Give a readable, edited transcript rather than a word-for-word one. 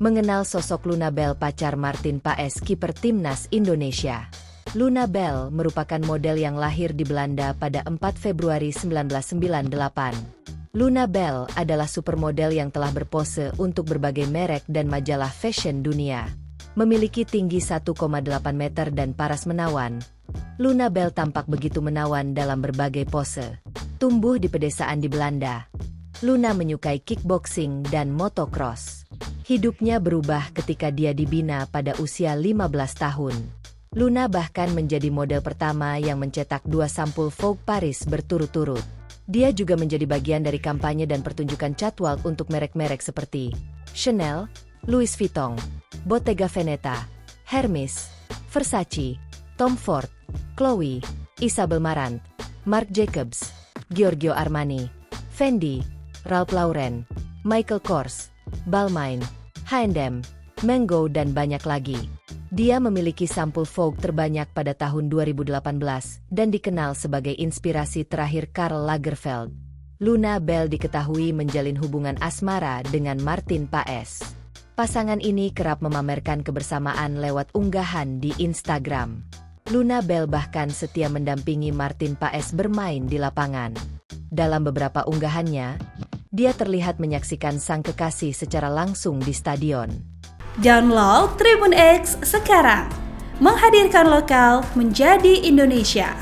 Mengenal sosok Luna Bell, pacar Martin Paes, kiper timnas Indonesia. Luna Bell merupakan model yang lahir di Belanda pada 4 Februari 1998. Luna Bell adalah supermodel yang telah berpose untuk berbagai merek dan majalah fashion dunia. Memiliki tinggi 1,8 meter dan paras menawan, Luna Bell tampak begitu menawan dalam berbagai pose. Tumbuh di pedesaan di Belanda, Luna menyukai kickboxing dan motocross. Hidupnya berubah ketika dia dibina pada usia 15 tahun. Luna bahkan menjadi model pertama yang mencetak 2 sampul Vogue Paris berturut-turut. Dia juga menjadi bagian dari kampanye dan pertunjukan catwalk untuk merek-merek seperti Chanel, Louis Vuitton, Bottega Veneta, Hermes, Versace, Tom Ford, Chloe, Isabel Marant, Marc Jacobs, Giorgio Armani, Fendi, Ralph Lauren, Michael Kors, Balmain, H&M, Mango dan banyak lagi. Dia memiliki sampul Vogue terbanyak pada tahun 2018 dan dikenal sebagai inspirasi terakhir Karl Lagerfeld. Luna Bell diketahui menjalin hubungan asmara dengan Martin Paes. Pasangan ini kerap memamerkan kebersamaan lewat unggahan di Instagram. Luna Bell bahkan setia mendampingi Martin Paes bermain di lapangan. Dalam beberapa unggahannya, dia terlihat menyaksikan sang kekasih secara langsung di stadion. Download Tribun X sekarang, menghadirkan lokal menjadi Indonesia.